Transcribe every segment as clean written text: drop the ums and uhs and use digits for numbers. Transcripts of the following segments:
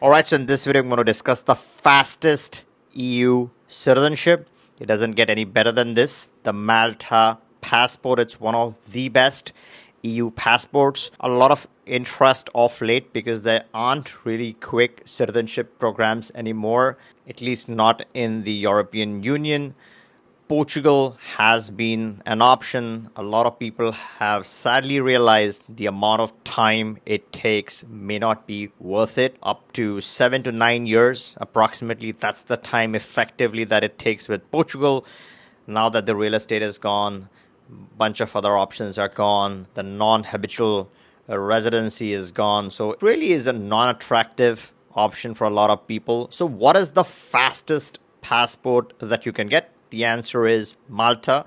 Alright, so in this video, I'm going to discuss the fastest EU citizenship. It doesn't get any better than this. The Malta passport, it's one of the best EU passports. A lot of interest of late because there aren't really quick citizenship programs anymore, at least not in the European Union. Portugal has been an option. A lot of people have sadly realized the amount of time it takes may not be worth it. Up to 7 to 9 years, approximately, that's the time effectively that it takes with Portugal. Now that the real estate is gone, bunch of other options are gone. The non-habitual residency is gone. So it really is a non-attractive option for a lot of people. So what is the fastest passport that you can get? The answer is Malta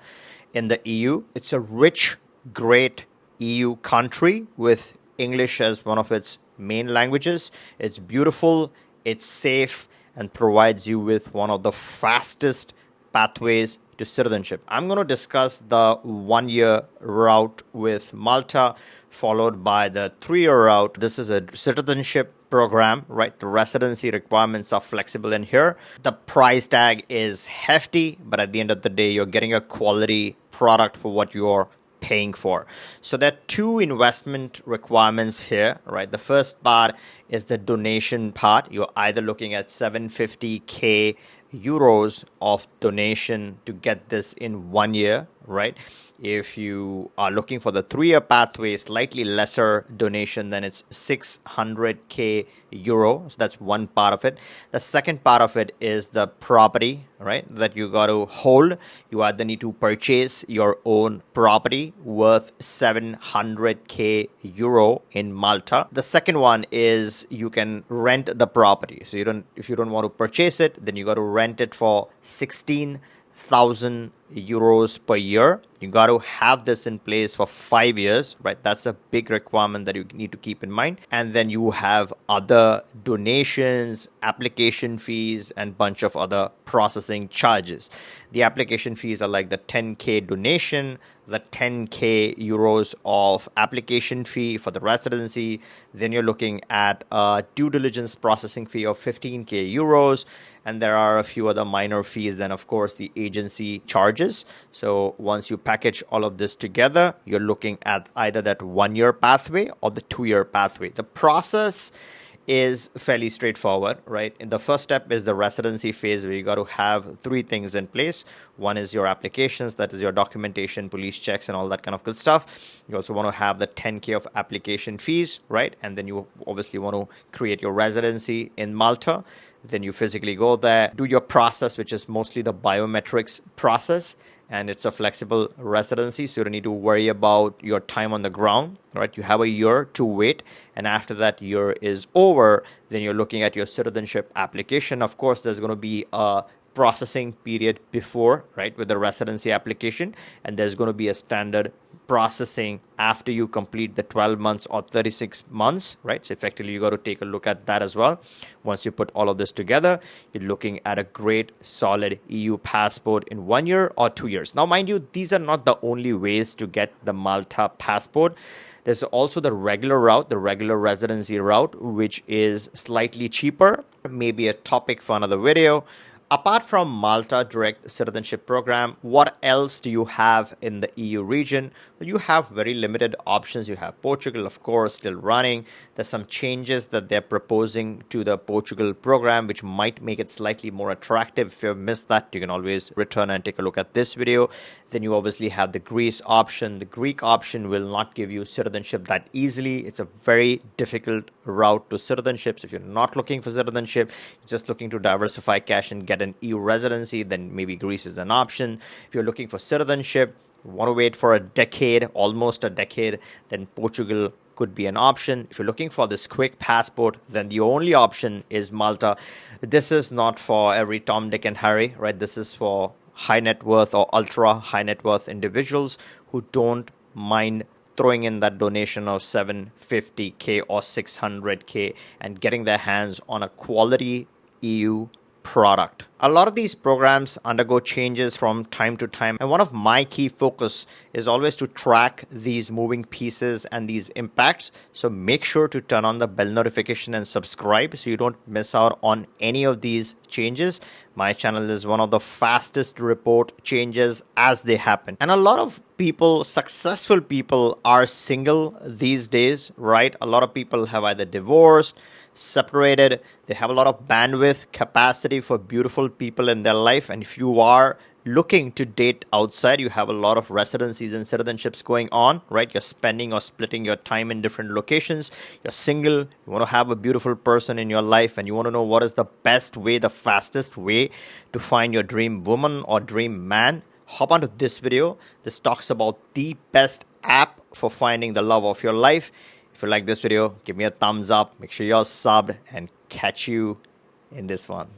in the EU. It's a rich, great EU country with English as one of its main languages. It's beautiful, it's safe, and provides you with one of the fastest pathways to citizenship. I'm going to discuss the 1 year route with Malta, followed by the 3 year route. This is a citizenship program, right? The residency requirements are flexible in here. The price tag is hefty, but at the end of the day, you're getting a quality product for what you're paying for. So there are two investment requirements here, right? The first part is the donation part. You're either looking at 750k euros of donation to get this in 1 year, right? If you are looking for the 3 year pathway, slightly lesser donation, then it's 600k euro. So that's one part of it. The second part of it is the property, right, that you got to hold. You either need to purchase your own property worth 700k euro in Malta. The second one is you can rent the property. So if you don't want to purchase it, then you got to rent it for 16,000 euros per year. You got to have this in place for 5 years, right? That's a big requirement that you need to keep in mind. And then you have other donations, application fees, and bunch of other processing charges. The application fees are like the 10k donation, the 10k euros of application fee for the residency. Then you're looking at a due diligence processing fee of 15k euros. And there are a few other minor fees. Then, of course, the agency charges. So once you package all of this together, you're looking at either that 1 year pathway or the 2 year pathway. The process is fairly straightforward, right? And the first step is the residency phase, where you got to have three things in place. One is your applications, that is your documentation, police checks, and all that kind of good stuff. You also want to have the 10k of application fees, right? And then you obviously want to create your residency in Malta. Then you physically go there, do your process, which is mostly the biometrics process. And it's a flexible residency, so you don't need to worry about your time on the ground, right? You have a year to wait, and after that year is over, then you're looking at your citizenship application. Of course, there's going to be a processing period before, right, with the residency application, and there's going to be a standard processing after you complete the 12 months or 36 months, right? So effectively, you got to take a look at that as well. Once you put all of this together, you're looking at a great, solid EU passport in 1 year or 2 years. Now, mind you, these are not the only ways to get the Malta passport. There's also the regular route, the regular residency route, which is slightly cheaper, maybe a topic for another video. Apart from Malta Direct Citizenship Program, what else do you have in the EU region? Well, you have very limited options. You have Portugal, of course, still running. There's some changes that they're proposing to the Portugal program, which might make it slightly more attractive. If you've missed that, you can always return and take a look at this video. Then you obviously have the Greece option. The Greek option will not give you citizenship that easily. It's a very difficult route to citizenship. So if you're not looking for citizenship, you're just looking to diversify cash and get an EU residency, then maybe Greece is an option. If you're looking for citizenship, want to wait for a decade, almost a decade, then Portugal could be an option. If you're looking for this quick passport, then the only option is Malta. This is not for every Tom, Dick, and Harry, right? This is for high net worth or ultra high net worth individuals who don't mind throwing in that donation of 750k or 600k and getting their hands on a quality EU product. A lot of these programs undergo changes from time to time, and one of my key focus is always to track these moving pieces and these impacts. So make sure to turn on the bell notification and subscribe so you don't miss out on any of these changes. My channel is one of the fastest to report changes as they happen. And a lot of people, successful people, are single these days, right? A lot of people have either divorced, separated, they have a lot of bandwidth, capacity for beautiful people in their life. And if you are looking to date outside, you have a lot of residencies and citizenships going on, right? You're spending or splitting your time in different locations. You're single, you want to have a beautiful person in your life, and you want to know what is the best way, the fastest way to find your dream woman or dream man. Hop onto this video. This talks about the best app for finding the love of your life. If you like this video, give me a thumbs up, make sure you're subbed, and catch you in this one.